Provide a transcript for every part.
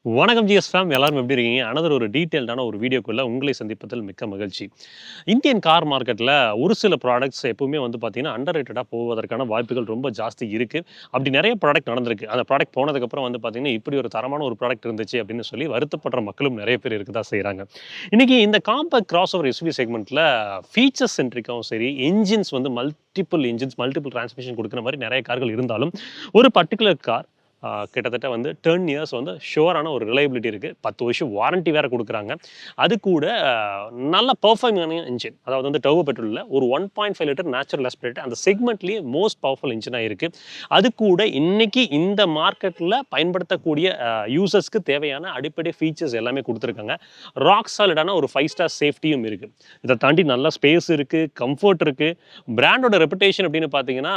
வணக்கம் GS fame எல்லாரும் எப்படி இருக்கீங்க? அனதர் ஒரு டீட்டெயில்டான ஒரு வீடியோக்குள்ள உங்களை சந்திப்பதில் மிக்க மகிழ்ச்சி. இந்தியன் கார் மார்க்கெட்ல ஒரு சில ப்ராடக்ட்ஸ் எப்பவுமே வந்து பார்த்தீங்கன்னா, அண்டர் ரேட்டடா போவதற்கான வாய்ப்புகள் ரொம்ப ஜாஸ்தி இருக்கு. அப்படி நெறைய ப்ராடக்ட் நடந்திருக்கு. அந்த ப்ராடக்ட் போனதுக்கப்புறம் வந்து பார்த்தீங்கன்னா, இப்படி ஒரு தரமான ஒரு ப்ராடக்ட் இருந்துச்சு அப்படின்னு சொல்லி வருத்தப்படுற மக்களும் நெறைய பேர் இருக்க தான் செய்றாங்க. இன்னைக்கு இந்த காம்பேக்ட் கிராஸ் ஓவர் எஸ்யூவி செக்மெண்ட்ல ஃபீச்சர் சென்ட்ரிக்காவும் சரி, என்ஜின்ஸ் வந்து மல்டிபிள் என்ஜின்ஸ், மல்டிபிள் டிரான்ஸ்மிஷன் குடுக்குற மாரி நெறைய கார்கள் இருந்தாலும், ஒரு பர்ட்டிகுலர் கார் கிட்டத்தட்ட வந்து 10 இயர்ஸ் வந்து ஷுவரான ஒரு ரிலையபிலிட்டி இருக்கு. 10 வருஷம் வாரண்டி வேற குடுக்குறாங்க. அது கூட நல்ல பெர்ஃபார்மிங்கான என்ஜின். அதாவது வந்து டர்போ பெட்ரோல்ல ஒரு 1.5 லிட்டர் நேச்சுரல் ஆஸ்பிரேட்டர் அந்த செக்மெண்ட்லயே மோஸ்ட் பவர்ஃபுல் என்ஜினா இருக்கு. அது கூட இன்னைக்கு இந்த மார்க்கெட்ல பயன்படுத்தக்கூடிய யூசர்ஸ்க்கு தேவையான அடிப்படை ஃபீச்சர்ஸ் எல்லாமே குடுத்துருக்காங்க. ராக் சாலிடான ஒரு 5 ஸ்டார் சேஃப்டியும் இருக்கு. இத தாண்டி நல்ல ஸ்பேஸ் இருக்கு, கம்ஃபோர்ட் இருக்கு. பிராண்டோட ரெப்புடேஷன் அப்படின்னு பார்த்தீங்கன்னா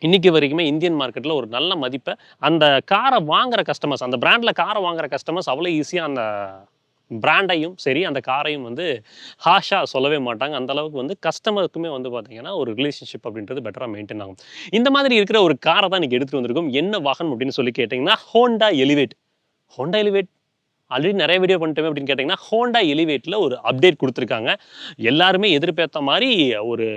இன்னைக்கு வரைக்குமே இந்தியன் மார்க்கெட்ல ஒரு நல்ல மதிப்ப அந்த கார வாங்குற கஸ்டமர்ஸ், அந்த பிராண்ட்ல கார வாங்குற கஸ்டமர்ஸ் அவ்வளோ ஈஸியா அந்த பிராண்டையும் சரி, அந்த காரையும் வந்து ஹார்ஷா சொல்லவே மாட்டாங்க. அந்த அளவுக்கு வந்து கஸ்டமருக்குமே வந்து பார்த்தீங்கன்னா, ஒரு ரிலேஷன்ஷிப் அப்படின்றது பெட்டரா மெயின்டெயின் ஆகும். இந்த மாதிரி இருக்கிற ஒரு கார தான் இன்னைக்கு எடுத்துட்டு வந்திருக்கோம். என்ன வாகனம் அப்படின்னு சொல்லி கேட்டீங்கன்னா, Honda Elevate. Honda Elevate already நெறைய வீடியோ பண்ணிட்டோமே அப்படின்னு கேட்டீங்கன்னா, Honda Elevateல ஒரு அப்டேட் குடுத்துருக்காங்க. எல்லாருமே எதிர்பார்த்த மாரி ஒரு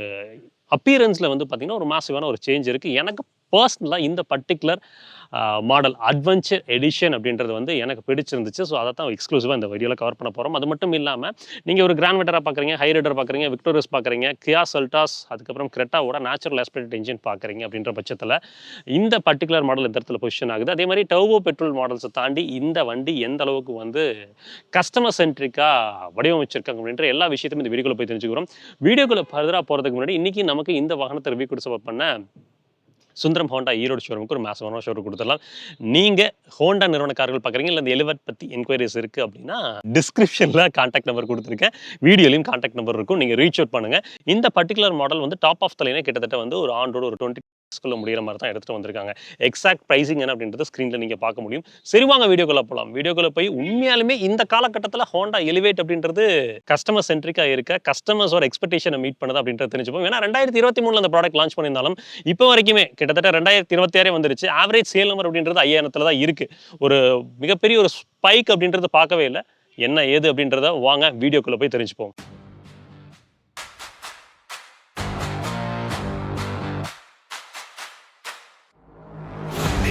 அப்பியரன்ஸ்ல வந்து பார்த்தீங்கன்னா, ஒரு மாசிவான ஒரு சேஞ்ச் இருக்கு. எனக்கு பெர்சனலா இந்த பர்ட்டிகுலர் மாடல் அட்வென்ச்சர் எடிஷன் அப்படின்றது வந்து எனக்கு பிடிச்சிருந்துச்சு. ஸோ அத தான் எக்ஸ்க்ளூசிவா இந்த வீடியோல கவர் பண்ண போறோம். அது மட்டும் இல்லாம, நீங்க ஒரு கிராண்ட் விட்டரா பார்க்குறீங்க, ஹை ரைடர் பார்க்குறீங்க, விக்டோரியஸ் பார்க்குறீங்க, கியா செல்டாஸ், அதுக்கப்புறம் கிரெட்டாவோட நேச்சுரல் ஆஸ்பிரேட்டட் என்ஜின் பார்க்குறீங்க அப்படின்ற பட்சத்தில, இந்த பர்ட்டிகுலர் மாடல் எந்த இடத்துல பொசிஷன் ஆகுது. அதே மாரி டர்போ பெட்ரோல் மாடல்ஸ தாண்டி இந்த வண்டி எந்த அளவுக்கு வந்து கஸ்டமர் சென்ட்ரிக்கா வடிவமைச்சிருக்காங்க அப்படின்ற எல்லா விஷயத்தையும் இந்த வீடியோக்குள்ள போய் தெரிஞ்சுக்கிறோம். வீடியோக்குள்ள ஃபர்தரா போறதுக்கு முன்னாடி, இன்னைக்கு நமக்கு இந்த வாகனத்த ரிவ்யூ குடுத்து சப்போர்ட் பண்ண சுந்தரம் ஹோண்டா ஈரோடு ஷோரூமுக்கு ஒரு மாசமான ஷோரூம் குடுத்துடலாம். நீங்க ஹோண்டா நிறுவன கார்கள் பார்க்குறீங்க, இல்ல இந்த எலிவேட் பத்தி என்குயரீஸ் இருக்கு அப்படின்னா, டிஸ்கிரிப்ஷன்ல கான்டாக்ட் நம்பர் குடுத்துருக்கேன். வீடியோலயும் கான்டாக்ட் நம்பர் இருக்கும். நீங்க ரீச் அவுட் பண்ணுங்க. இந்த பர்ட்டிகுலர் மாடல் வந்து டாப் ஆஃப் த லைனே கிட்டத்தட்ட வந்து ஒரு ஆன் ரோட் ஒரு 20 க்குள்ள முடியிற மாரி தான் எடுத்துட்டு வந்திருக்காங்க. எக்ஸாக்ட் பிரைசிங் என்ன அப்படின்றத ஸ்க்ரீன்ல நீங்க பார்க்க முடியும். சரி வாங்க வீடியோக்குள்ள போலாம். வீடியோக்குள்ள போய் உண்மையாலுமே இந்த காலகட்டத்தில ஹோண்டா எலிவேட் அப்படின்றது கஸ்டமர் சென்ட்ரிக்கா இருக்க, கஸ்டமர்ஸோட எக்ஸ்பெக்டேஷன மீட் பண்ணுதா அப்படின்றத தெரிஞ்சுப்போம். ஏன்னா 2023ல அந்த ப்ராடக்ட் லான்ச் பண்ணியிருந்தாலும், இப்போ வரைக்குமே கிட்டத்தட்ட 2026 வந்துருச்சு. ஆவரேஜ் சேல் நம்பர் அப்படின்றது 5000த்துல தான் இருக்கு. ஒரு மிகப்பெரிய ஒரு ஸ்பைக் அப்படின்றத பார்க்கவே இல்ல. என்ன ஏது அப்படின்றத வாங்க வீடியோக்குள்ள போய் தெரிஞ்சுப்போம்.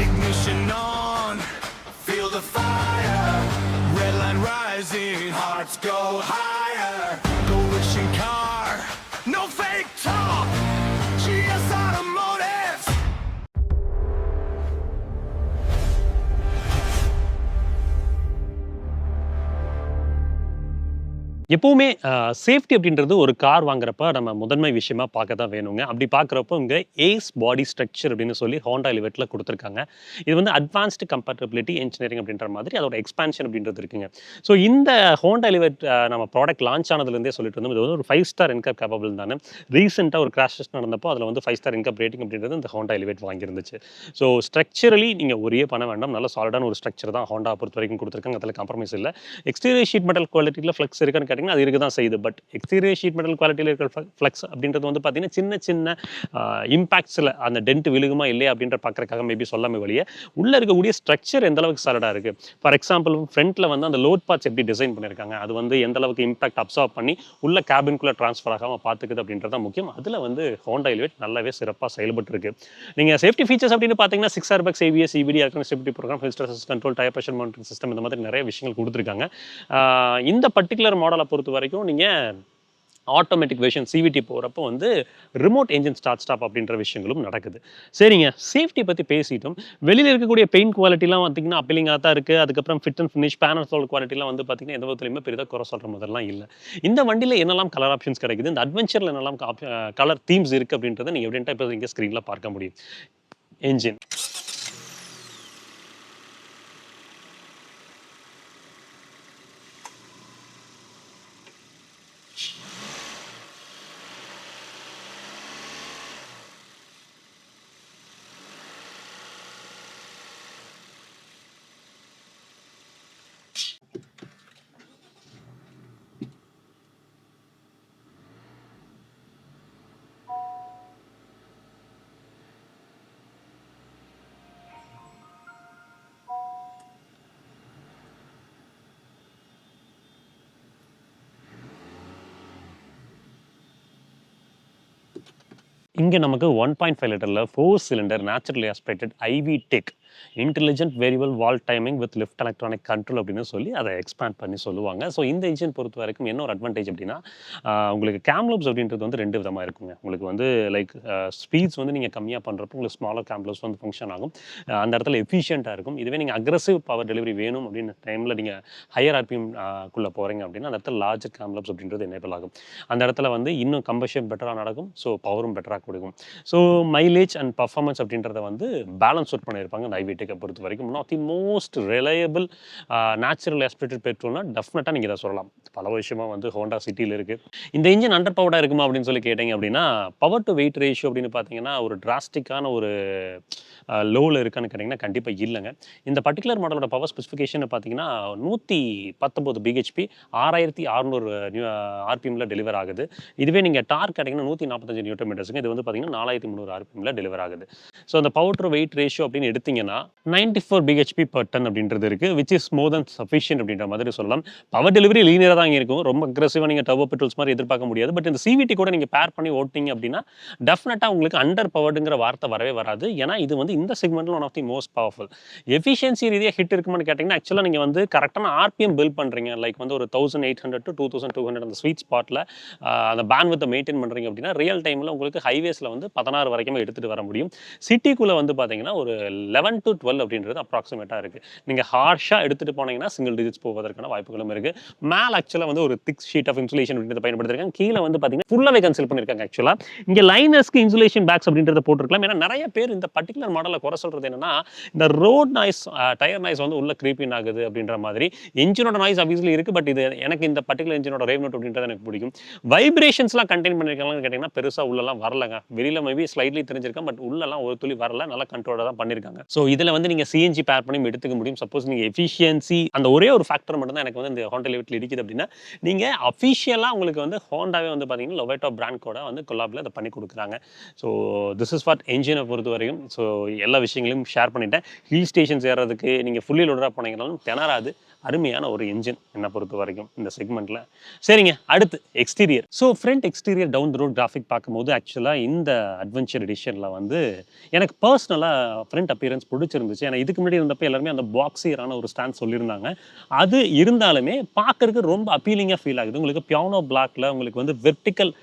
Ignition on, feel the fire. Red line rising, hearts go higher. No wishing car, no fake talk. GS Automotive. எப்பவுமே சேஃப்டி அப்படின்றது ஒரு கார் வாங்குறப்ப நம்ம முதன்மை விஷயமா பார்க்க தான் வேணுங்க. அப்படி பார்க்குறப்போ இங்க ஏஸ் பாடி ஸ்ட்ரக்சர் அப்படின்னு சொல்லி ஹோண்டா எலிவேட்ல குடுத்துருக்காங்க. இது வந்து அட்வான்ஸ்டு கம்பேட்டபிலிட்டி என்ஜினியரிங் அப்படின்ற மாதிரி அதோட எக்ஸ்பான்ஷன் அப்படின்றது இருக்குங்க. ஸோ இந்த ஹோண்டா எலிவேட் நம்ம ப்ராடக்ட் லான்ச் ஆனதுலேருந்தே சொல்லிட்டு இருந்தோம். இது வந்து ஒரு 5 ஸ்டார் என்கேப் கேப்பபிள் தானே. ரீசென்ட்டா ஒரு கிராஷ் டெஸ்ட் நடந்தப்போ அதில வந்து 5 ஸ்டார் என்கேப் ரேட்டிங் அப்படின்றது இந்த ஹோண்டா எலிவேட் வாங்கியிருந்துச்சு. ஸோ ஸ்ட்ரக்சரலி நீங்க ஒரியே பண்ண வேண்டாம். நல்ல சாலிடான ஒரு ஸ்ட்ரக்சர் தான் ஹோண்டா பொறுத்தவரைக்கும் குடுத்துருக்காங்க. அதில காம்ப்ரமைஸ் இல்ல. எக்ஸ்டீரியர் ஷீட் மெட்டல் குவாலிட்டில ஃப்ளெக்ஸ் இருக்கான்னு கேட்டீங்கன்னா, அது இருக்க தான் செய்யுது. பட் எக்ஸ்டீரியர் ஷீட் மெட்டல் குவாலிட்டில இருக்கிற ஃப்ளெக்ஸ் அப்படின்றது வந்து பார்த்தீங்கன்னா, சின்ன சின்ன இம்பாக்ட்ஸ்ல அந்த டென்ட் விழுகுமா இல்லையா அப்படின்ற பார்க்கறதுக்காக மேபி சொல்லாமே ஒழிய, உள்ள இருக்கக்கூடிய ஸ்ட்ரக்சர் எந்த அளவுக்கு சாலிடா இருக்கு. ஃபார் எக்ஸாம்பிள் ஃப்ரண்ட்ல வந்து அந்த லோட் பார்ட்ஸ் எப்படி டிசைன் பண்ணியிருக்காங்க, அது வந்து எந்த அளவுக்கு இம்பாக்ட் அப்சார்ப் பண்ணி உள்ள கேபின்குள்ள ட்ரான்ஸ்ஃபர் ஆகாம பார்த்துக்குது அப்படின்றது தான் முக்கியம். அதுல வந்து ஹோண்டா எலிவேட் நல்லாவே சிறப்பா செயல்பட்டு இருக்கு. நீங்க சேஃப்டி ஃபீச்சர்ஸ் அப்படின்னு பார்த்தீங்கன்னா, 6 airbags, ABS, EBD, electronic stability program, hill stress control, tyre pressure monitoring system இந்த மாதிரி நிறைய விஷயங்கள் குடுத்துருக்காங்க. இந்த பர்ட்டிகுலர் மாடலை பொறுத்த வரைக்கும் நீங்க ஆட்டோமேட்டிக் வெர்ஷன் சிவிடி போறப்போ வந்து ரிமோட் என்ஜின் ஸ்டார்ட் ஸ்டாப் அப்படின்ற விஷயங்களும் நடக்குது. சரிங்க, சேஃப்டி பத்தி பேசிட்டோம். வெளியில இருக்கக்கூடிய பெயிண்ட் குவாலிட்டிலாம் பார்த்தீங்கன்னா, அப்பீலிங்கா தான் இருக்கு. அதுக்கப்புறம் ஃபிட் அண்ட் ஃபினிஷ், பேனல் சோல் குவாலிட்டிலாம் வந்து பார்த்தீங்கன்னா, எந்த விதத்திலயுமே பெரிதா குறை சொல்ற மாதிரிலாம் இல்ல. இந்த வண்டியில என்னெல்லாம் கலர் ஆப்ஷன்ஸ் கிடைக்குது, இந்த அட்வென்ச்சர்ல என்னெல்லாம் கலர் தீம்ஸ் இருக்கு அப்படின்றத நீங்க எவிடென்ட்டா இப்போ இங்க ஸ்க்ரீன்ல பார்க்க முடியும். என்ஜின் இங்கே நமக்கு 1.5 லிட்டரில் 4 cylinder naturally aspirated iVTEC intelligent variable valve timing with lift electronic control அப்படின்னு சொல்லி அதை எக்ஸ்பேண்ட் பண்ணி சொல்லுவாங்க. ஸோ இந்த இன்ஜின் பொறுத்த வரைக்கும் என்ன ஒரு அட்வான்டேஜ் அப்படின்னா உங்களுக்கு கேம்லோப்ஸ் அப்படின்றது வந்து 2 விதமாக இருக்குங்க. உங்களுக்கு வந்து லைக் ஸ்பீட்ஸ் வந்து நீங்கள் கம்மியாக பண்ணுறப்போ உங்களுக்கு ஸ்மாலர் கேம்லோப்ஸ் வந்து ஃபங்க்ஷன் ஆகும். அந்த இடத்துல எஃபிஷியண்ட்டாக இருக்கும். இதுவே நீங்கள் அக்ரெசிவ் பவர் டெலிவரி வேணும் அப்படின்னு டைமில் நீங்கள் ஹையர் ஆர்பிஎம் குள்ளே போகிறீங்க அப்படின்னா அந்த இடத்துல லார்ஜர் கேம்லோப்ஸ் அப்படின்றது எனேபிள் ஆகும். அந்த இடத்துல வந்து இன்னும் கம்பஷன் பெட்டராக நடக்கும். ஸோ பவரும் பெட்டராக கொடுக்கும். ஸோ மைலேஜ் அண்ட் பர்ஃபார்மன்ஸ் அப்படின்றத வந்து பேலன்ஸ் அவுட் பண்ணியிருப்பாங்க இந்த ஐவிடெக்கை பொறுத்த வரைக்கும். One of the most reliable natural aspirated பெட்ரோல்னா டெஃபினட்டாக நீங்கள் இதை சொல்லலாம். பல விஷயமா வந்து ஹோண்டா சிட்டியில் இருக்குது. இந்த இன்ஜின் அண்டர் பவர்டாக இருக்குமா அப்படின்னு சொல்லி கேட்டிங்க அப்படின்னா பவர் டு வெயிட் ரேஷியோ அப்படின்னு பார்த்தீங்கன்னா ஒரு டிராஸ்டிக்கான ஒரு லோவில் இருக்கான்னு கேட்டிங்கன்னா கண்டிப்பாக இல்லைங்க. இந்த பர்டிகுலர் மாடலோட பவர் ஸ்பெசிஃபிகேஷன் பார்த்தீங்கன்னா 119 பிஹெச்பி 6600 ஆர்பிஎம்ல டெலிவர் ஆகுது. இதுவே நீங்கள் டார்க் கேட்டிங்கன்னா 145 நியூட்டன் மீட்டர்ஸுங்க. இது வந்து பார்த்தீங்கன்னா 4300 ஆர்பிஎம்ல டெலிவர் ஆகுது. ஸோ அந்த பவர் டு வெயிட் ரேஷியோ அப்படின்னு எடுத்தீங்கன்னா 94 பிஹெச்பி பர் டன் அப்படின்றது இருக்குது, which is more then sufficient அப்படின்ற மாதிரி சொல்லலாம். பவர் டெலிவரி லீனியராக தான் இருக்கும். ரொம்ப அக்ரெசிவாக நீங்கள் டர்போ பெட்ரோல்ஸ் மாதிரி எதிர்பார்க்க முடியாது. பட் இந்த சிவிடி கூட நீங்கள் பேர் பண்ணி ஓட்டிங்க அப்படின்னா டெஃபினட்டாக உங்களுக்கு அண்டர் பவர்டுங்கிற வார்த்தை வரவே வராது. ஏன்னா இது வந்து இந்த செக்மெண்ட்டில் one of the most powerful. Efficiency ரீதியாக ஹிட் இருக்குமான்னு கேட்டிங்கன்னா ஆக்சுவலாக நீங்கள் வந்து கரெக்டான ஆர்பிஎம் பில்ட் பண்ணுறீங்க, லைக் வந்து ஒரு 1800 to 2200 அந்த ஸ்வீட் ஸ்பாட்டில் அந்த பேண்ட்வித்தை மெயின்டைன் பண்ணுறீங்க அப்படின்னா ரியல் டைமில் உங்களுக்கு ஹைவேஸில் வந்து 16 வரைக்குமே எடுத்துகிட்டு வர முடியும். சிட்டிக்குள்ளே வந்து பார்த்தீங்கன்னா ஒரு 11 to 12 அப்படின்றது அப்ராக்சிமேட்டாக இருக்குது. நீங்கள் ஹார்ஷாக எடுத்துகிட்டு போனீங்கன்னா சிங்கிள் டிஜிட்ஸ் போவதற்கான வாய்ப்புகளும் இருக்குது. மேலே ஆக்சுவலாக வந்து ஒரு திக் ஷீட் ஆஃப் இன்சுலேஷன் அப்படின்றத பயன்படுத்திருக்காங்க. கீழே வந்து பார்த்தீங்கன்னா ஃபுல்லாகவே கன்சில் பண்ணியிருக்காங்க. ஆக்சுவலாக இங்கே லைனர்ஸ்க்கு இன்சுலேஷன் பேக்ஸ் அப்படின்றத போட்டிருக்கலாம். ஏன்னா நிறைய பேர் இந்த பர்டிகுலர் மாடலில் குறை சொல்கிறது என்னன்னா இந்த ரோட் நாய்ஸ் டயர் நாய்ஸ் வந்து உள்ள கிரீப்பிங் ஆகுது அப்படின்ற மாதிரி. என்ஜினோட நாய்ஸ் ஆப்வியஸ்லி இருக்குது, பட் இது எனக்கு இந்த பர்டிகுலர் என்ஜினோட ரேவ் நோட் அப்படின்றது எனக்கு பிடிக்கும். வைப்ரேஷன்ஸ்லாம் கண்டெயின் பண்ணியிருக்காங்கன்னு கேட்டிங்கன்னா பெருசாக உள்ளெல்லாம் வரலங்க. வெளியில் மேபி ஸ்லைட்லி தெரிஞ்சிருக்கேன், பட் உள்ளெல்லாம் ஒரு துளி வரல. நல்லா கண்ட்ரோலாக தான் பண்ணியிருக்காங்க. ஸோ இதில் வந்து நீங்கள் சிஎன்ஜி பேர் பண்ணி எடுத்துக்க முடியும். சப்போஸ் நீங்கள் எஃபிஷியன்சி அந்த ஒரே ஒரு ஃபேக்டர் மட்டும் தான் எனக்கு வந்து இந்த ஹோண்டா லிவிட்டில் இடிக்குது அப்படின்னா நீங்கள் அஃபிஷியலாக உங்களுக்கு வந்து ஹோண்டாவே வந்து பார்த்தீங்கன்னா லொவேட்டோ பிராண்ட் கூட வந்து கொலாபில் அதை பண்ணி கொடுக்குறாங்க. ஸோ திஸ் இஸ் வாட் என்ஜினை பொறுத்த வரைக்கும். ஸோ எல்லா விஷயங்களையும் ஷேர் பண்ணிட்டேன். ஹில் ஸ்டேஷன்ஸ் ஏறதுக்கு நீங்கள் ஃபுல்லி லோடராக போனீங்கனாலும் திணறாது. அருமையான ஒரு என்ஜின் என்னை பொறுத்த வரைக்கும் இந்த செக்மெண்ட்டில். சரிங்க, அடுத்து exterior. So front exterior down the road graphic பார்க்கும்போது ஆக்சுவலாக இந்த அட்வென்ச்சர் எடிஷனில் வந்து எனக்கு பர்சனலாக ஃப்ரண்ட் அப்பியரன்ஸ் பிடிச்சிருந்துச்சு. ஏன்னா இதுக்கு முன்னாடி இருந்தப்போ எல்லாருமே அந்த பாக்ஸியரான ஒரு ஸ்டாண்ட் சொல்லியிருந்தாங்க. அது இருந்தாலுமே பார்க்கறதுக்கு ரொம்ப அப்பீலிங்காக ஃபீல் ஆகுது. உங்களுக்கு பியானோ பிளாக்ல உங்களுக்கு வந்து வெர்டிக்கல்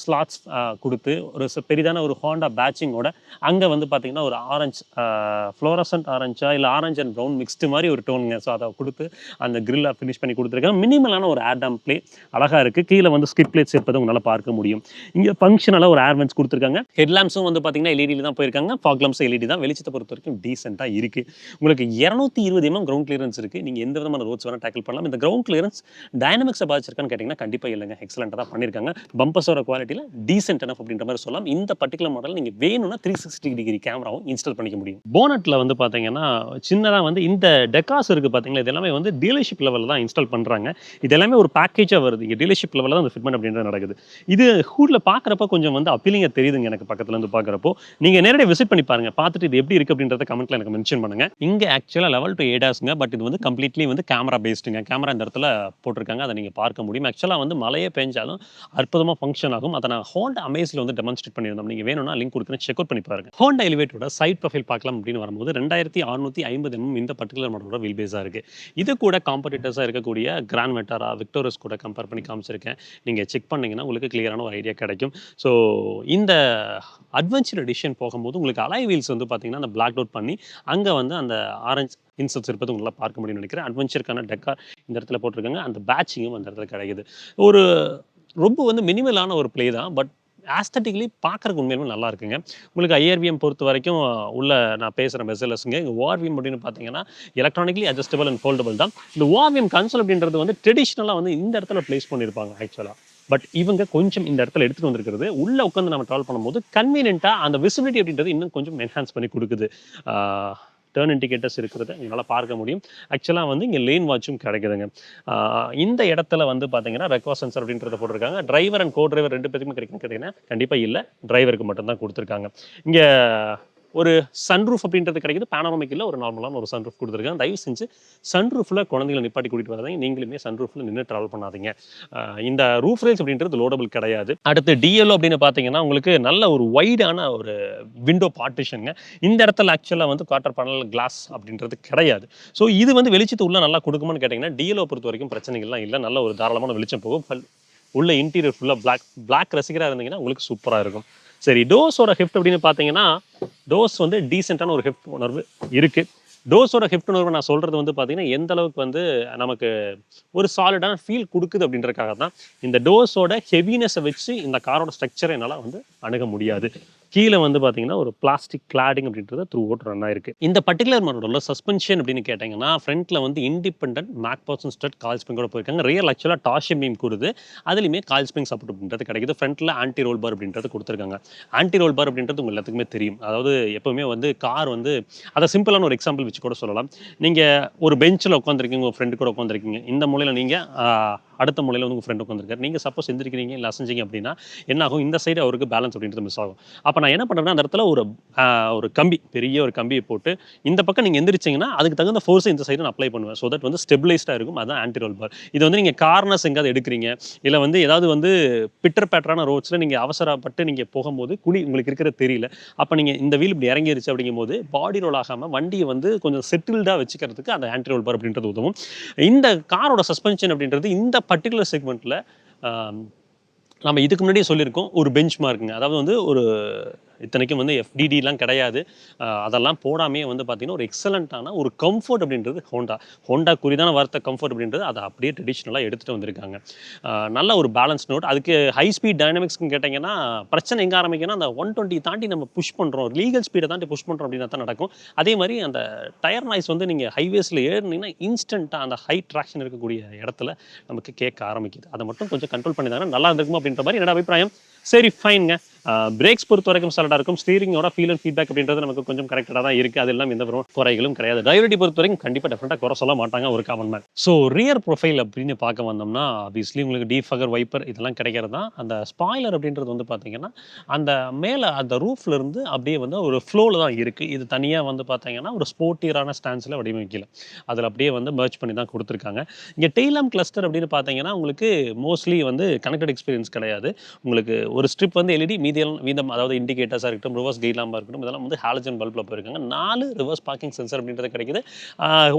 ஸ்லாட்ஸ் கொடுத்து ஒரு பெரிதான ஒரு ஹோண்டா பேட்சிங்கோட அங்கே வந்து பார்த்தீங்கன்னா ஒரு ஆரஞ்சு ஃப்ளோரசன்ட் ஆரஞ்சா இல்லை ஆரஞ்ச் அண்ட் ப்ரௌன் மிக்ஸ்டு மாதிரி ஒரு டோனுங்க. ஸோ அதை கொடுத்து அந்த கிரில்லை ஃபினிஷ் பண்ணி கொடுத்துருக்காங்க. மினிமலான ஒரு ஏர்டாம் பிளே அழகாக இருக்குது. கீழே வந்து ஸ்கிட் பிளேட்ஸ் இருப்பதை உங்களால் பார்க்க முடியும். இங்கே ஃபங்க்ஷனலாக ஒரு ஏர் வென்ட்ஸ் கொடுத்துருக்காங்க. ஹெட்லாம்ப்ஸும் வந்து பார்த்தீங்கன்னா எல்இடியில் தான் போயிருக்காங்க. ஃபாக் லாம்ப்ஸ் எல்இடி தான். வெளிச்சத்தை பொறுத்த வரைக்கும் டீசெண்டாக இருக்குது. உங்களுக்கு 220 mm கிரவுண்ட் கிளியரன்ஸ் இருக்குது. நீங்கள் எந்த விதமான ரோட்ஸ் வேணால் டேக்கிள் பண்ணலாம். இந்த கிரவுண்ட் கிளியரன்ஸ் டைனமிக்ஸை பாதிச்சிருக்கான்னு கேட்டிங்கன்னா கண்டிப்பாக இல்லைங்க. எக்ஸலண்ட்டாக தான் பண்ணியிருக்காங்க. பம்பர்ஸோட குவாலிட்டியில் டீசென்ட் எனஃப் அப்படின்ற மாதிரி சொல்லலாம். இந்த பர்டிகுலர் மாடல் நீங்கள் வேணும்னா 360 டிகிரி கேமராவும் இன்ஸ்டால் பண்ணிக்க முடியும். போனட்டில் வந்து பார்த்தீங்கன்னா சின்னதாக வந்து இந்த டெக்காஸ் இருக்குது பார்த்தீங்களா, இது எல்லாமே வந்து டீலர்ஷிப் லெவலில் தான் இன்ஸ்டால் பண்ணுறாங்க. இது எல்லாமே ஒரு பேக்கேஜாக வருது. இங்கே டீலர்ஷிப் லெவலில் தான் அந்த ஃபிட்மெண்ட் அப்படின்றது நடக்குது. இது ஹூடில் பார்க்குறப்ப கொஞ்சம் வந்து அப்பீலிங்காக தெரியுதுங்க எனக்கு பக்கத்துல இருந்து பார்க்குறப்போ. நீங்கள் நேரடியாக விசிட் பண்ணி பாருங்கள். பார்த்துட்டு இது எப்படி இருக்குது அப்படின்றத கமெண்ட்டில் எனக்கு மென்ஷன் பண்ணுங்க. இங்கே ஆக்சுவலாக லெவல் 2 ஏடாஸ்ங்க, பட் இது வந்து கம்ப்ளீட்லி வந்து கேமரா பேஸ்டுங்க. கேமரா இந்த இடத்துல போட்டிருக்காங்க, அதை நீங்கள் பார்க்க முடியும். ஆக்சுவலாக வந்து மழையே பெஞ்சாலும் அற்புதமாக ஃபங்க்ஷன் ஆகும். அதை நான் ஹோண்டா அமேஸில் வந்து டெமான்ஸ்ட்ரேட் பண்ணியிருந்தோம். நீங்கள் வேணும்னா லிங்க் கொடுக்குறேன், செக் அவுட் பண்ணி பாருங்க. ஹோண்டா எலிவேட்டரோட சைட் ப்ரொஃபைல் பார்க்கலாம் அப்படின்னு வரும்போது 2650 mm இந்த பர்டிகுலர் மாடலோட வீல் பேஸாக இருக்குது. இது கூட காம்படிட்டர்ஸாக இருக்கக்கூடிய கிராண்ட் மெட்டாரா விக்டோரஸ் கூட கம்பேர் பண்ணி காமிச்சிருக்கேன். நீங்கள் செக் பண்ணிங்கன்னா உங்களுக்கு கிளியரான ஒரு ஐடியா கிடைக்கும். ஸோ இந்த அட்வென்ச்சர் எடிஷன் போகும்போது உங்களுக்கு அலாய் வீல்ஸ் வந்து பார்த்தீங்கன்னா அந்த பிளாக் அவுட் பண்ணி அங்கே வந்து அந்த ஆரஞ்சு இன்செட்ஸ் இருப்பது உங்களால் பார்க்க முடியும்னு நினைக்கிறேன். அட்வென்ச்சருக்கான டெக்கார் இந்த இடத்துல போட்டிருக்காங்க. அந்த பேட்சிங்கும் அந்த இடத்துல கிடைக்குது. ஒரு ரொம்ப வந்து மினிமலான ஒரு பிளே தான், பட் ஆஸ்தட்டிக்லி பார்க்குறக்கு உண்மையிலுமே நல்லா இருக்குங்க. உங்களுக்கு ஐஆர்விஎம் பொறுத்த வரைக்கும் உள்ள நான் பேசுகிற மெசலஸ்ங்க. இங்கே ஓஆர்விஎம் அப்படின்னு பார்த்தீங்கன்னா எலக்ட்ரானிக்லி அட்ஜஸ்டபிள் அண்ட் ஃபோல்டபிள் தான். இந்த ஓஆர்விஎம் கன்சோல் அப்படின்றது வந்து ட்ரெடிஷ்னலாக வந்து இந்த இடத்துல பிளேஸ் பண்ணியிருப்பாங்க ஆக்சுவலாக. பட் இவங்க கொஞ்சம் இந்த இடத்துல எடுத்துகிட்டு வந்திருக்கிறது உள்ளே உட்காந்து நம்ம ட்ராவல் பண்ணும்போது கன்வீனியன்ட்டாக அந்த விசிபிலிட்டி அப்படின்றது இன்னும் கொஞ்சம் என்ஹான்ஸ் பண்ணி கொடுக்குது. டர்ன் இண்டிகேட்டர்ஸ் இருக்கிறத உங்களால் பார்க்க முடியும். ஆக்சுவலாக வந்து இங்கே லேன் வாட்சும் கிடைக்குதுங்க. இந்த இடத்துல வந்து பார்த்தீங்கன்னா ரெக்வா சென்சர் அப்படின்றத போட்டிருக்காங்க. டிரைவர் அண்ட் கோ டிரைவர் 2 பேருக்குமே கிடைக்குன்னு கேட்டிங்கன்னா கண்டிப்பாக இல்லை, டிரைவருக்கு மட்டும்தான் கொடுத்துருக்காங்க. இங்கே ஒரு சன்ரூஃப் அப்படின்றது கிடைக்குது. பேனோரமிக் இல்ல, ஒரு நார்மலான ஒரு சன்ரூஃப் குடுத்துருக்காங்க. தயவு செஞ்சு சன்ரூஃப்ல குழந்தைகள நிப்பாட்டி கூட்டிட்டு வராதீங்க. நீங்களுமே சன்ரூஃப்ல நின்னு டிராவல் பண்ணாதீங்க. இந்த ரூஃப் ரேல்ஸ் அப்படின்றது லோடபிள் கிடையாது. அடுத்து டிஎல்ஓ அப்படின்னு பார்த்தீங்கன்னா, உங்களுக்கு நல்ல ஒரு வைடான ஒரு விண்டோ பார்ட்டிஷன்ங்க. இந்த இடத்துல ஆக்சுவலா வந்து குவார்ட்டர் பேனல் கிளாஸ் அப்படின்றது கிடையாது. ஸோ இது வந்து வெளிச்சத்த உள்ள நல்லா குடுக்குமான்னு கேட்டீங்கன்னா, டிஎல்ஓ பொறுத்தவரைக்கும் பிரச்சனைகள்லாம் இல்ல. நல்ல ஒரு தாராளமான வெளிச்சம் போகும். உள்ள இன்டீரியர் ஃபுல்லா பிளாக் ரசிகரா இருந்தீங்கன்னா உங்களுக்கு சூப்பரா இருக்கும். சரி, டோர்ஸோட ஹெஃப்ட் அப்படின்னு பார்த்தீங்கன்னா, டோர்ஸ் வந்து டீசென்ட்டான ஒரு ஹெஃப்ட் உணர்வு இருக்கு. டோர்ஸோட ஹெஃப்ட் உணர்வு நான் சொல்றது வந்து பார்த்தீங்கன்னா, எந்த அளவுக்கு வந்து நமக்கு ஒரு சாலிடான ஃபீல் குடுக்குது அப்படின்றதுக்காக தான். இந்த டோர்ஸோட ஹெவினஸை வச்சு இந்த காரோட ஸ்ட்ரக்சரை என்னால வந்து அணுக முடியாது. கீழே வந்து பார்த்தீங்கன்னா, ஒரு பிளாஸ்டிக் கிளாடிங் அப்படின்றது த்ரூ அவுட் ரன் ஆயிருக்கு. இந்த பர்ட்டிகுலர் மாடலோட சஸ்பென்ஷன் அப்படின்னு கேட்டீங்கன்னா, ஃப்ரண்ட்ல வந்து இண்டிபெண்டன்ட் மேக்பாசன் ஸ்டட் கால் ஸ்ப்ரிங்கோட போயிருக்காங்க. ரியல் ஆக்சுவலா டார்ஷியம் பீம் கூடுது. அதுலயுமே கால் ஸ்ப்ரிங் சப்போர்ட் அப்படின்றது கிடைக்குது. ஃப்ரண்ட்ல ஆன்டி ரோல் பார் அப்படின்றது கொடுத்துருக்காங்க. ஆன்டி ரோல் பார் அப்படின்றது உங்க எல்லாத்துக்குமே தெரியும். அதாவது எப்பவுமே வந்து கார் வந்து அதை சிம்பிளான ஒரு எக்ஸாம்பிள் வச்சு கூட சொல்லலாம். நீங்க ஒரு பெஞ்சில் உட்காந்துருக்கீங்க, உங்க ஃப்ரெண்டு கூட உட்காந்துருக்கீங்க. இந்த மூலையில நீங்க அடுத்த மூலையில வந்து உங்க ஃப்ரெண்ட் உட்காந்துருக்காரு. நீங்க சப்போஸ் எந்திரிக்கிறீங்க இல்லை அசைஞ்சிங்க அப்படின்னா என்ன ஆகும்? இந்த சைடு அவருக்கு பேலன்ஸ் அப்படின்றது மிஸ் ஆகும். அப்போ நான் என்ன பண்ணுறேன்னா, அந்த இடத்துல ஒரு கம்பி, பெரிய ஒரு கம்பியை போட்டு இந்த பக்கம் நீங்கள் எந்திரிச்சிங்கன்னா அதுக்கு தகுந்த ஃபோர்ஸை இந்த சைடு நான் அப்ளை பண்ணுவேன். ஸோ தட் வந்து ஸ்டெபிளைஸ்டாக இருக்கும். அதுதான் ஆன்டி ரோல் பார். இது வந்து நீங்கள் கார்னர்ஸ் எங்காவது எடுக்கிறீங்க, இல்லை வந்து ஏதாவது வந்து பிட்டர் பேட்டரான ரோட்ஸில் நீங்கள் அவசரப்பட்டு நீங்கள் போகும்போது குழி உங்களுக்கு இருக்கிறது தெரியல. அப்போ நீங்கள் இந்த வீல் இப்படி இறங்கிருச்சு அப்படிங்கும்போது பாடி ரோல் ஆகாமல் வண்டியை வந்து கொஞ்சம் செட்டில்டாக வச்சுக்கிறதுக்கு அந்த ஆன்டி ரோல் பார் அப்படின்றது உதவும். இந்த காரோட சஸ்பென்ஷன் அப்படின்றது இந்த பர்டிகுலர் செக்மெண்ட்டில் நம்ம இதுக்கு முன்னாடியே சொல்லியிருக்கோம், ஒரு பெஞ்ச் மார்க்குங்க. அதாவது வந்து ஒரு இத்தனைக்கும் வந்து எஃப்டிடிலாம் கிடையாது. அதெல்லாம் போடாமே வந்து பார்த்தீங்கன்னா, ஒரு எக்ஸலண்ட்டான ஒரு கம்ஃபர்ட் அப்படின்றது ஹோண்டா குறிதான வார்த்தை கம்ஃபர்ட் அப்படின்றது அதை அப்படியே ட்ரெடிஷ்னலாக எடுத்துகிட்டு வந்திருக்காங்க. நல்ல ஒரு பேலன்ஸ் நோட். அதுக்கு ஹை ஸ்பீட் டைனமிக்ஸ்ன்னு கேட்டிங்கன்னா, பிரச்சனை எங்கே ஆரம்பிக்குன்னா, அந்த 120 தாண்டி நம்ம புஷ் பண்ணுறோம், லீகல் ஸ்பீடை தாண்டி புஷ் பண்ணுறோம் அப்படின்னா தான் நடக்கும். அதே மாதிரி அந்த டயர் நாய்ஸ் வந்து நீங்கள் ஹைவேஸில் ஏறினீங்கன்னா இன்ஸ்டண்ட்டாக அந்த ஹை ட்ராக்ஷன் இருக்கக்கூடிய இடத்துல நமக்கு கேட்க ஆரம்பிக்குது. அதை மட்டும் கொஞ்சம் கண்ட்ரோல் பண்ணியிருந்தாங்கன்னா நல்லா இருந்திருக்கும் அப்படின்ற மாதிரி என்னோட அபிப்பிராயம். சரி, ஃபைனுங்க. பிரேக்ஸ் பொறுத்த வரைக்கும் சாலிடாக இருக்கும். ஸ்டீரிங்கோட ஃபீல் அண்ட் ஃபீட்பேக் அப்படின்றது நமக்கு கொஞ்சம் கரெக்டாக தான் இருக்குது. அது எல்லாம் எந்த குறைகளும் கிடையாது. டிரைவரிட்டி பொறுத்த வரைக்கும் கண்டிப்பாக டெஃபினட்டாக குறை சொல்ல மாட்டாங்க ஒரு common man. So rear profile அப்படின்னு பார்க்க வந்தோம்னா, ஆப்வியஸ்லி உங்களுக்கு டீஃபகர் வைப்பர் இதெல்லாம் கிடைக்கிறது தான். அந்த ஸ்பாய்லர் அப்படின்றது வந்து பார்த்தீங்கன்னா, அந்த மேலே அந்த ரூஃப்ல இருந்து அப்படியே வந்து ஒரு ஃப்ளோவில் தான் இருக்குது. இது தனியாக வந்து பார்த்தீங்கன்னா ஒரு ஸ்போர்ட்டியரான ஸ்டான்ஸில் வடிவமைக்கல. அதில் அப்படியே வந்து மர்ஜ் பண்ணி தான் கொடுத்துருக்காங்க. இங்கே டெய்லாம் கிளஸ்டர் அப்படின்னு பார்த்தீங்கன்னா, உங்களுக்கு மோஸ்ட்லி வந்து கனெக்டட் எக்ஸ்பீரியன்ஸ் கிடையாது. உங்களுக்கு ஒரு ஸ்ட்ரிப் வந்து எல்இடி, மீதம் அதாவது இண்டிகேட்டர்ஸாக இருக்கட்டும், ரிவர்ஸ் கெயின் லாம்பாக இருக்கட்டும், இதெல்லாம் வந்து ஹாலஜன் பல்பில் போயிருக்காங்க. 4 ரிவர்ஸ் பார்க்கிங் சென்சர் அப்படின்றது கிடைக்குது.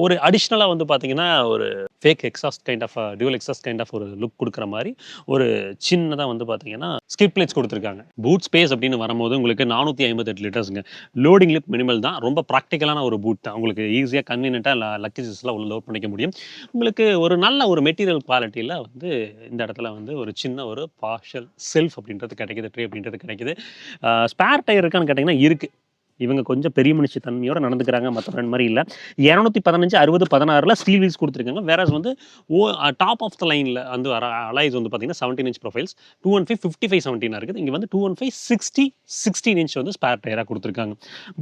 ஒரு அடிஷ்னலாக வந்து பார்த்தீங்கன்னா, ஒரு fake exhaust kind of dual exhaust kind of ஒரு லுக் கொடுக்குற மாதிரி ஒரு சின்னதாக வந்து பார்த்தீங்கன்னா ஸ்கிப் பிளேட்ஸ் கொடுத்துருக்காங்க. பூட் ஸ்பேஸ் அப்படின்னு வரும்போது உங்களுக்கு 458 லிட்டர்ஸுங்க. லோடிங் லிப் மினிமல் தான். ரொம்ப ப்ராக்டிக்கலான ஒரு பூட் தான். உங்களுக்கு ஈஸியாக கன்வீனியன்ட்டாக லக்கேஜஸ்லாம் உள்ள லோட் பண்ணிக்க முடியும். உங்களுக்கு ஒரு நல்ல ஒரு மெட்டீரியல் குவாலிட்டியில் வந்து இந்த இடத்துல வந்து ஒரு சின்ன ஒரு பார்ஷல் செல்ஃப் அப்படின்றது கிடைக்குது, ட்ரே அப்படின்றது கிடைக்குது. ஸ்பேர் டயர் இருக்கான்னு கேட்டிங்கன்னா இருக்குது. இவங்க கொஞ்சம் பெரிய மனுஷ தன்மையோட நடந்துக்கிறாங்க, மற்ற ஃப்ரெண்ட் மாதிரி இல்லை. 215 60 16 ஸ்டீல் வீல்ஸ் கொடுத்துருக்காங்க. வேற வந்து டாப் ஆஃப் த லைனில் வந்து அலாய்ஸ் வந்து பார்த்தீங்கன்னா 17 இன்ச் ப்ரொஃபைல்ஸ், 215 55 17 இருக்குது. இங்கே வந்து 215 60 16 இன்ச் வந்து ஸ்பேர் டயராக கொடுத்துருக்காங்க.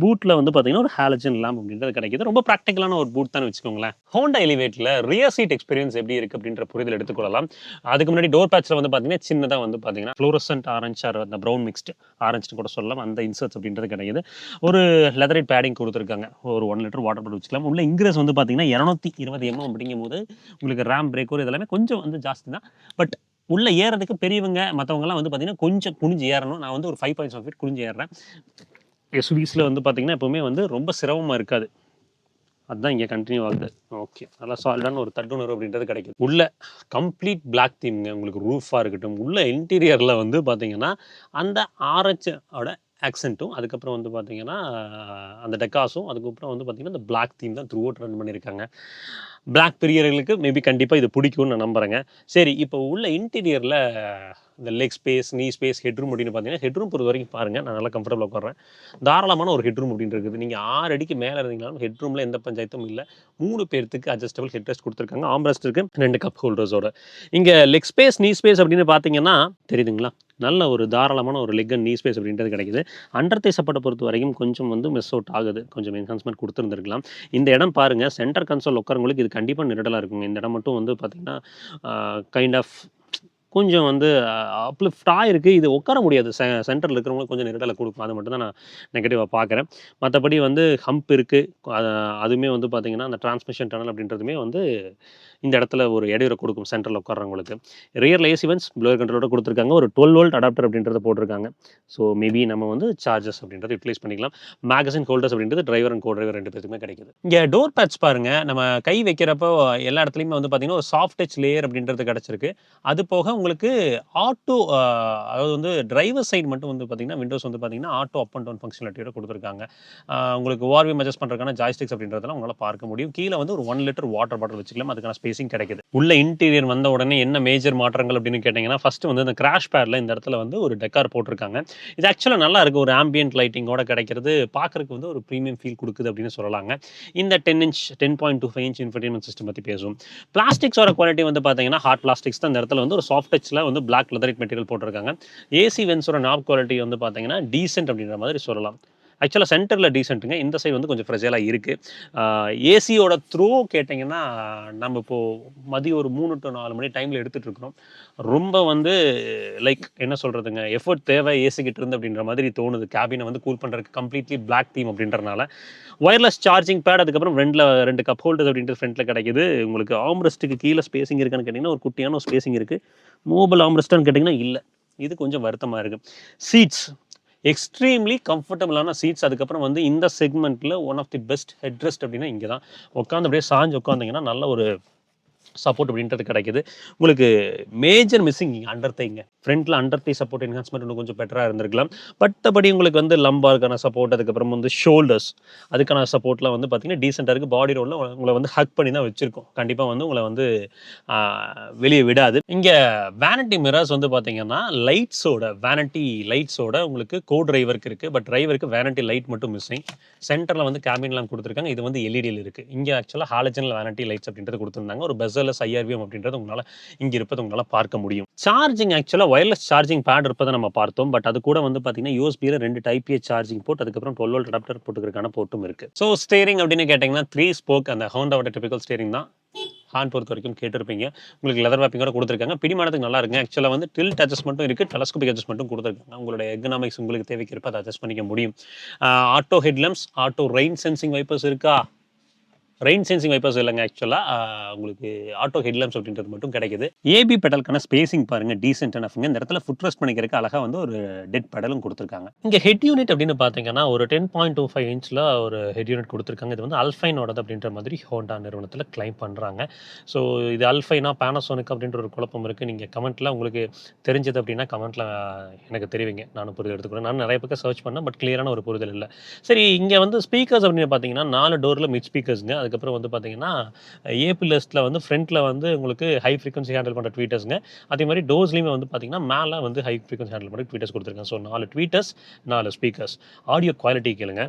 பூட்டில் வந்து பார்த்தீங்கன்னா ஒரு ஹாலஜன் லேம்ப் அப்படின்றது கிடைக்குது. ரொம்ப ப்ராக்டிக்கலான ஒரு பூட் தான் வச்சுக்கோங்களேன். ஹோண்டா எலிவேட்டில் ரியர் சீட் எக்ஸ்பீரியன்ஸ் எப்படி இருக்குது அப்படின்ற புரிதல் எடுத்துக்கொள்ளலாம். அதுக்கு முன்னாடி டோர் பேட்சில் வந்து பார்த்தீங்கன்னா சின்னதாக வந்து பார்த்தீங்கன்னா ஃப்ளோரசன்ட் ஆரஞ்ச் ஆர் அந்த ப்ரௌன் மிக்ஸ்டு ஆரஞ்சுன்னு கூட சொல்லலாம். அந்த இன்சர்ட்ஸ் அப்படின்றது கிடைக்குது. ஒரு லெதரைட் பேடிங் கொடுத்துருக்காங்க. ஒரு 1 லிட்டர் வாட்டர் பாட்டில் வச்சுக்கலாம். உள்ள இன்க்ரீஸ் வந்து பார்த்தீங்கன்னா 220 mm அப்படிங்கும்போது உங்களுக்கு ரேம் பிரேக்கர் இதெல்லாமே கொஞ்சம் வந்து ஜாஸ்தி தான். பட் உள்ள ஏறதுக்கு பெரியவங்க மற்றவங்கலாம் வந்து பார்த்தீங்கன்னா கொஞ்சம் குனிஞ்சு ஏறணும். நான் வந்து ஒரு 5.7 ஃபீட் குனிஞ்சு ஏறுறேன். எஸ்யூவிஸில் வந்து பார்த்தீங்கன்னா எப்பவுமே வந்து ரொம்ப சிரமமாக இருக்காது. அதுதான் இங்கே கண்டினியூ ஆகுது. ஓகே, நல்லா சாலிடான ஒரு தட்டுணர்வு அப்படின்றது கிடைக்குது. உள்ள கம்ப்ளீட் பிளாக் தீம்ங்க. உங்களுக்கு ரூஃபாக இருக்கட்டும், உள்ள இன்டீரியரில் வந்து பார்த்தீங்கன்னா அந்த ஆரஞ்சோட ஆக்சென்ட்டும், அதுக்கப்புறம் வந்து பார்த்தீங்கன்னா அந்த டெக்காஸும், அதுக்கப்புறம் வந்து பார்த்தீங்கன்னா இந்த பிளாக் தீம் தான் த்ரூ அவுட் ரன் பண்ணியிருக்காங்க. பிளாக் பிரியர்களுக்கு மேபி கண்டிப்பாக இது பிடிக்கும்னு நான் நம்புகிறேங்க. சரி, இப்போ உள்ள இன்டீரியரில் இந்த லெக் ஸ்பேஸ், நீ ஸ்பேஸ், ஹெட்ரூம் அப்படின்னு பார்த்தீங்கன்னா, ஹெட்ரூம் பொறுத்த வரைக்கும் பாருங்கள், நான் நல்லா கம்ஃபர்டபுளாக உட்கார்றேன். தாராளமான ஒரு ஹெட்ரூம் அப்படின்னு இருக்குது. நீங்கள் 6 அடிக்கு மேலே இருந்தீங்கனாலும் ஹெட்ரூமில் எந்த பஞ்சாயத்தும் இல்லை. 3 பேர்த்துக்கு அட்ஜஸ்டபிள் ஹெட்ரெஸ்ட் கொடுத்துருக்காங்க. ஆம்ரெஸ்ட் இருக்குது, 2 கப் ஹோல்டர்ஸோட. இங்கே லெக் ஸ்பேஸ், நீ ஸ்பேஸ் அப்படின்னு பார்த்தீங்கன்னா தெரியுதுங்களா, நல்ல ஒரு தாராளமான ஒரு லெக் அண்ட் நீ ஸ்பேஸ் அப்படின்றது கிடைக்குது. அண்டர் தை சப்போர்ட்டை பொறுத்த வரைக்கும் கொஞ்சம் வந்து மிஸ் அவுட் ஆகுது. கொஞ்சம் என்ஹான்ஸ்மெண்ட் கொடுத்துருந்துருக்கலாம். இந்த இடம் பாருங்கள், சென்டர் கன்சோல் உட்காரவங்களுக்கு இது கண்டிப்பாக நிரடலாக இருக்குங்க. இந்த இடம் மட்டும் வந்து பார்த்தீங்கன்னா கைண்ட் ஆஃப் கொஞ்சம் வந்து அப்லிஃப்டாக இருக்குது. இது உட்கார முடியாது. சென்டரில் இருக்கிறவங்களுக்கு கொஞ்சம் நெருடலை கொடுக்கும். அதை மட்டும் தான் நான் நெகட்டிவாக பார்க்குறேன். மற்றபடி வந்து ஹம்ப் இருக்குது. அதுவுமே வந்து பார்த்தீங்கன்னா அந்த டிரான்ஸ்மிஷன் டனல் அப்படின்றதுமே வந்து இந்த இடத்துல ஒரு இடையூறை கொடுக்கும் சென்டரில் உட்காரவங்களுக்கு. ரியரில் ஏசி வென்ட்ஸ் ப்ளோயர் கண்ட்ரோலோட கொடுத்துருக்காங்க. ஒரு 12 வோல்ட் அடாப்டர் அப்படின்றத போட்டிருக்காங்க. ஸோ மேபி நம்ம வந்து சார்ஜஸ் அப்படின்றத யூட்டிலைஸ் பண்ணிக்கலாம். மேகசின் ஹோல்டர்ஸ் அப்படின்றது டிரைவர் அண்ட் கோ டிரைவர் 2 பேருக்குமே கிடைக்குது. இங்கே டோர் பேட்ச் பாருங்கள். நம்ம கை வைக்கிறப்போ எல்லா இடத்துலையுமே வந்து பார்த்தீங்கன்னா ஒரு சாஃப்ட் டச் லேயர் அப்படின்றது கிடச்சிருக்கு. அது போக உங்களுக்கு ஆட்டோ அதாவது வந்து டிரைவர் சைடு மட்டும் வந்து பார்த்தீங்கன்னா விண்டோஸ் வந்து பார்த்தீங்கன்னா ஆட்டோ அப் அண்ட் டவுன் ஃபங்க்ஷனாலிட்டியோட கொடுத்துருக்காங்க. உங்களுக்கு வால்யூம் அட்ஜஸ்ட் பண்ணுறதுக்கான ஜாய்ஸ்டிக்ஸ் அப்படின்றதெல்லாம் உங்களால் பார்க்க முடியும். கீழே வந்து ஒரு 1 லிட்டர் வாட்டர் பாட்டில் வச்சுக்கலாம். அதுக்கான ஸ்பேசிங் கிடைக்குது. உள்ள இன்டீரியர் வந்த உடனே என்ன மேஜர் மாற்றங்கள் அப்படின்னு கேட்டிங்கன்னா ஃபர்ஸ்ட் வந்து இந்த கிராஷ் பேடில் இந்த இடத்துல வந்து ஒரு டெக்கார் போட்டிருக்காங்க. இது ஆக்சுவலாக நல்லா இருக்குது. ஒரு ஆம்பியன்ட் லைட்டிங்கோட கிடைக்கிறது பார்க்குறதுக்கு வந்து ஒரு ப்ரீமியம் ஃபீல் கொடுக்குது அப்படின்னு சொல்லலாங்க. இந்த 10.25 இன்ச் இன்ஃபர்டைன்மென்ட் சிஸ்டம் பற்றி பேசுவோம். பிளாஸ்டிக்ஸோட குவாலிட்டி வந்து பார்த்தீங்கன்னா ஹார்ட் பிளாஸ்டிக்ஸ் தான். இந்த இடத்துல வந்து ஒரு சாஃப்ட் டச்சில் வந்து பிளாக் லெதரிட் மெட்டீரியல் போட்டிருக்காங்க. ஏசி வென்ஸோட நாப் குவாலிட்டி வந்து பார்த்தீங்கன்னா டீசென்ட் அப்படின்ற மாதிரி சொல்லலாம். ஆக்சுவலாக சென்டரில் டீசென்ட்டுங்க. இந்த சைடு வந்து கொஞ்சம் ஃப்ரெஜைலாக இருக்குது. ஏசியோட த்ரோ கேட்டிங்கன்னா நம்ம இப்போது மதியம் ஒரு 3 to 4 மணி டைமில் எடுத்துகிட்டு இருக்கிறோம். ரொம்ப வந்து லைக் என்ன சொல்கிறதுங்க, எஃபர்ட் தேவை ஏசிக்கிட்டு இருந்து அப்படின்ற மாதிரி தோணுது. கேபினை வந்து கூல் பண்ணுறதுக்கு கம்ப்ளீட்லி பிளாக் தீம் அப்படின்றனால ஒயர்லெஸ் சார்ஜிங் பேட், அதுக்கப்புறம் ரெண்டு கப் ஹோல்டர்ஸ் அப்படின்ட்டு ஃப்ரண்ட்டில் கிடைக்குது. உங்களுக்கு ஆம்ரெஸ்ட்டுக்கு கீழே ஸ்பேசிங் இருக்கான்னு கேட்டிங்கன்னா ஒரு குட்டியான ஒரு ஸ்பேசிங் இருக்குது. மூவபிள் ஆம்ரெஸ்ட்டான்னு கேட்டிங்கன்னா இல்லை. இது கொஞ்சம் வருத்தமாக இருக்குது. சீட்ஸ் எக்ஸ்ட்ரீம்லி கம்ஃபர்டபுளான சீட்ஸ். அதுக்கப்புறம் வந்து இந்த செக்மெண்ட்டில் one of the best headrest அப்படின்னா இங்கே தான். உட்காந்து அப்படியே சாஞ்சு உட்காந்திங்கன்னா நல்ல ஒரு சப்போர்ட் அப்படின்றது கிடைக்குது. உங்களுக்கு மேஜர் மிஸ்ஸிங் இங்கே அண்டர் தைங்க. ஃப்ரண்ட்டில் அண்டர் தை சப்போர்ட் என்ஹான்ஸ்மெண்ட் இன்னும் கொஞ்சம் பெட்டராக இருந்திருக்கலாம். பட்டபடி உங்களுக்கு வந்து லம்பாருக்கான சப்போர்ட், அதுக்கப்புறம் வந்து ஷோல்டர்ஸ் அதுக்கான சப்போர்ட்லாம் வந்து பார்த்தீங்கன்னா டீசெண்டாக இருக்குது. பாடி ரோலில் உங்களை வந்து ஹக் பண்ணி தான் வச்சுருக்கோம். கண்டிப்பாக வந்து உங்களை வந்து வெளியே விடாது. இங்கே வேனிட்டி மிரர்ஸ் வந்து பார்த்தீங்கன்னா வேனிட்டி லைட்ஸோட உங்களுக்கு கோ டிரைவருக்கு இருக்குது. பட் டிரைவருக்கு வேனிட்டி லைட் மட்டும் மிஸ்ஸிங். சென்டரில் வந்து கேபின்லாம் கொடுத்துருக்காங்க. இது வந்து எல்இடியில் இருக்குது. இங்கே ஆக்சுவலாக ஹாலஜனல் வேனிட்டி லைட்ஸ் அப்படின்றது கொடுத்துருந்தாங்க. ஒரு பெசலஸ் ஐஆர்விஎம் அப்படின்றது உங்களால் இங்கே இருப்பது உங்களால் பார்க்க முடியும். சார்ஜிங் ஆக்சுவலாக ஒயர்லெஸ் சார்ஜிங் பேட் இருப்பதை நம்ம பார்த்தோம். பட் அது கூட வந்து பார்த்தீங்கன்னா யூஎஸ்பியில் 2 டைப் ஏ சார்ஜிங் போர்ட், அதுக்கப்புறம் 12 வோல்ட் அடாப்டர் போட்டுக்கிறதுக்கான போர்ட்டும் இருக்குது. ஸோ ஸ்டேரிங் அப்படின்னு கேட்டிங்கன்னா 3 ஸ்போக் அந்த ஹோண்டாவோட டிபிக்கல் ஸ்டேரிங் தான். ஹார்ன் பொறுத்த வரைக்கும் கேட்டிருப்பீங்க. உங்களுக்கு லெதர் வேப்பிங்கோட கொடுத்துருக்காங்க. பிடிமானத்துக்கு நல்லா இருக்குங்க. ஆக்சுவலாக வந்து டில்ட் அட்ஜஸ்ட்மெண்ட்டும் இருக்குது, டெலஸ்கோபிக் அட்ஜஸ்ட்மெண்ட்டும் கொடுத்துருக்காங்க. உங்களோட எக்கனாமிக்ஸ் உங்களுக்கு தேவைக்கு இருப்ப அதை அட்ஜஸ்ட் பண்ணிக்க முடியும். Auto headlamps, auto rain sensing wipers இருக்கா? ரெயின் சென்சிங் வைப்பர்ஸ் இல்லைங்க. ஆக்சுவலாக உங்களுக்கு ஆட்டோ ஹெட்லம்ப்ஸ் அப்படின்றது மட்டும் கிடைக்குது. ஏபி பெடலுக்கான ஸ்பேசிங் பாருங்கள் டீசென்ட் எனஃப்ங்க. இந்த இடத்துல ஃபுட் ரெஸ்ட் பண்ணிக்கிறதுக்கு அழகாக வந்து ஒரு டெட் பெடலும் கொடுத்துருக்காங்க. இங்கே ஹெட் யூனிட் அப்படின்னு பார்த்தீங்கன்னா ஒரு 10.25 இன்ச்சில் ஒரு ஹெட் யூனிட் கொடுத்துருக்காங்க. இது வந்து அல்ஃபைனோடது அப்படின்ற மாதிரி ஹோண்டா நிறுவனத்தில் கிளைம் பண்ணுறாங்க. ஸோ இது அல்ஃபைனா பேனாசோனிக் அப்படின்ற ஒரு குழப்பம் இருக்குது. நீங்கள் கமெண்ட்டில் உங்களுக்கு தெரிஞ்சது அப்படின்னா கமெண்ட்டில் எனக்கு தெரிவிங்க. நானும் புரிதல் எடுத்துக்கிறேன். நான் நிறைய பக்கம் சர்ச் பண்ணேன். பட் கிளியரான ஒரு புரிதல் இல்லை. சரி, இங்கே வந்து ஸ்பீக்கர்ஸ் அப்படின்னு பார்த்தீங்கன்னா 4 டோரில் மிட் ஸ்பீக்கர்ஸுங்க. அதுக்கப்புறம் வந்து பார்த்தீங்கன்னா ஏபி லிஸ்ட்டில் வந்து ஃப்ரண்ட்டில் வந்து உங்களுக்கு ஹை ஃப்ரீக்வன்சி ஹேண்டில் பண்ணுற ட்வீட்டர்ஸுங்க. அதே மாதிரி டோர்ஸ்லையுமே வந்து பார்த்தீங்கன்னா மேலே வந்து ஹை ஃப்ரீக்வன்சி ஹேண்டில் பண்ணுற ட்வீட்டர்ஸ் கொடுத்துருக்காங்க. So 4 tweeters 4 speakers. Audio quality கேளுங்க.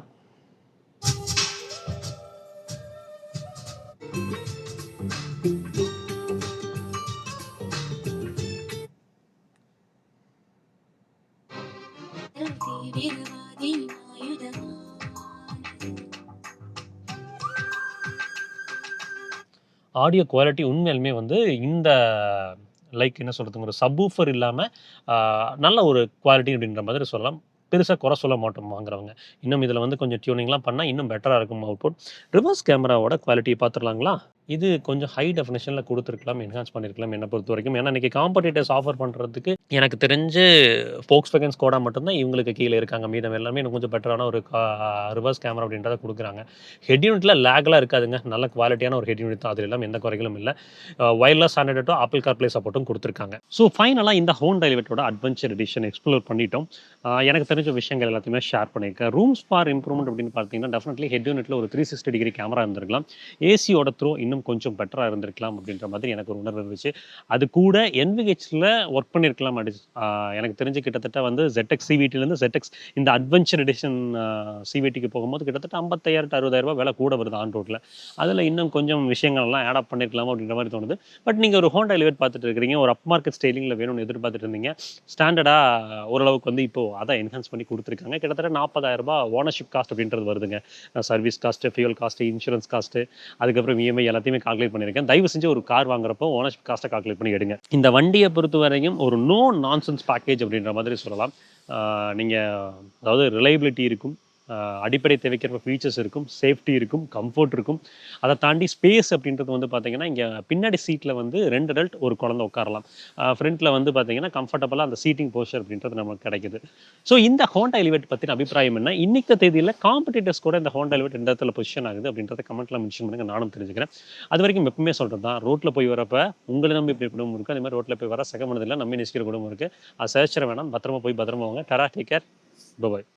ஆடியோ குவாலிட்டி உண்மையாலுமே வந்து இந்த லைக் என்ன சொல்கிறதுங்க, ஒரு சப்வூஃபர் இல்லாமல் நல்ல ஒரு குவாலிட்டி அப்படின்ற மாதிரி சொல்லலாம். பெருசாக குறை சொல்ல மாட்டோம் வாங்குறவங்க. இன்னும் இதில் வந்து கொஞ்சம் டியூனிங்லாம் பண்ணால் இன்னும் பெட்டராக இருக்கும் அவுட்புட். ரிவர்ஸ் கேமராவோட குவாலிட்டியை பார்த்துடலாங்களா? இது கொஞ்சம் ஹை டெஃபினேஷனில் கொடுத்துருக்கலாம், என்ஹான்ஸ் பண்ணியிருக்கலாம் என்னை பொறுத்த வரைக்கும். ஏன்னா இன்றைக்கி காம்படிட்டர்ஸ் ஆஃபர் பண்ணுறதுக்கு எனக்கு தெரிஞ்சு Volkswagen Skoda மட்டும்தான் இவங்களுக்கு கீழே இருக்காங்க. மீதம் எல்லாமே இன்னும் கொஞ்சம் பெட்டரான ஒரு ரிவர்ஸ் கேமரா அப்படின்றத கொடுக்குறாங்க. ஹெட் யூனிட்டில் லேக்லாம் இருக்காதுங்க. நல்ல குவாலிட்டியான ஒரு ஹெட் யூனிட் தான். அது எல்லாம் எந்த குறைகளும் இல்லை. வயர்லெஸ் ஆண்ட்ராய்டு ஆப்பிள் கார்ப்ளே சப்போர்ட்டும் கொடுத்துருக்காங்க. ஸோ ஃபைனலாக இந்த ஹோண்டா எலிவேட்டரோட அட்வென்ச்சர் எடிஷன் எக்ஸ்ப்ளோர் பண்ணிட்டோம். எனக்கு தெரிஞ்ச விஷயங்கள் எல்லாத்தையுமே ஷேர் பண்ணியிருக்கேன். ரூம்ஸ் ஃபார் இம்ப்ரூவ்மெண்ட் அப்படின்னு பார்த்தீங்கன்னா டெஃபினெட்லி ஹெட் யூனிட்டில் ஒரு 360 டிகிரி கேமரா இருந்திருக்கலாம். ஏசியோட த்ரோ இன்னும் கொஞ்சம் பெட்டராக இருந்திருக்கலாம் அப்படின்ற மாதிரி எனக்கு ஒரு உணர்வு இருந்துச்சு. அது கூட NVH-ல ஒர்க் பண்ணியிருக்கலாம். எனக்கு தெரிஞ்சு கிட்டத்தட்ட வந்து ZX CVT-லேருந்து ZX இந்த அட்வென்ச்சர் எடிஷன் CVT-க்கு போகும்போது கிட்டத்தட்ட 55,000 to 60,000 விலை கூட வருது ஆன் ரோட்டில். அதில் இன்னும் கொஞ்சம் விஷயங்கள்லாம் ஆட் அப் பண்ணியிருக்கலாம் அப்படின்ற மாதிரி தோணுது. பட் நீங்கள் ஒரு ஹோண்டா எலிவேட் பார்த்துட்டு இருக்கிறீங்க, ஒரு அப் மார்க்கெட் ஸ்டைலிங்கில் வேணும்னு எதிர்பார்த்துட்டு இருந்தீங்க. ஸ்டாண்டர்டாக ஓரளவுக்கு வந்து இப்போது அதை என்ஹான்ஸ் பண்ணி கொடுத்துருக்காங்க. கிட்டத்தட்ட 40,000 ஓனர்ஷிப் காஸ்ட் அப்படின்றது வருதுங்க. Service cost, fuel cost, insurance cost, அதுக்கப்புறம் EMI எல்லாமே எல்லாத்தையுமே கால்குலேட் பண்ணியிருக்கேன். தயவு செஞ்சு ஒரு கார் வாங்குறப்போ ஓனர்ஷிப் காஸ்ட்டை கால்குலேட் பண்ணி எடுங்க. இந்த வண்டியை பொறுத்த வரையும் ஒரு நோ நான்சென்ஸ் பேக்கேஜ் அப்படின்ற மாதிரி சொல்லலாம். நீங்கள் அதாவது ரிலையபிலிட்டி இருக்கும், அடிப்படை தேவைக்கிற ஃபீச்சர்ஸ் இருக்கும், சேஃப்டி இருக்கும், கம்ஃபோர்ட் இருக்கும். அதை தாண்டி ஸ்பேஸ் அப்படின்றது வந்து பார்த்தீங்கன்னா, இங்கே பின்னாடி சீட்டில் வந்து 2 அடல்ட் ஒரு குழந்தை உட்காரலாம். ஃப்ரண்ட்டில் வந்து பார்த்தீங்கன்னா கம்ஃபர்டபுளாக அந்த சீட்டிங் போஸ்டர் அப்படின்றது நமக்கு கிடைக்குது. ஸோ இந்த ஹோண்டா எலிவேட் பற்றின அபிப்பிராயம் என்ன? இன்னைக்கு தேதியில் காம்படிட்டர்ஸ் கூட இந்த ஹோண்டா எலிவேட் எந்த இடத்துல பொசிஷன் ஆகுது அப்படின்றத கமெண்ட்டில் மென்ஷன் பண்ணுங்க, நானும் தெரிஞ்சுக்கிறேன். அது வரைக்கும் எப்பவுமே சொல்கிறது தான், ரோட்டில் போய் வரப்ப உங்களை நம்பி இப்படி குடும்பம் இருக்குது, அதே மாதிரி ரோட்டில் போய் வர சக மனதில் நம்பி நேசிக்கிற குடும்பம் இருக்குது. அது சேச்சிட வேணாம், பத்திரமா போய் பத்திரமா வாங்க. டரா, டேக் கேர், பை.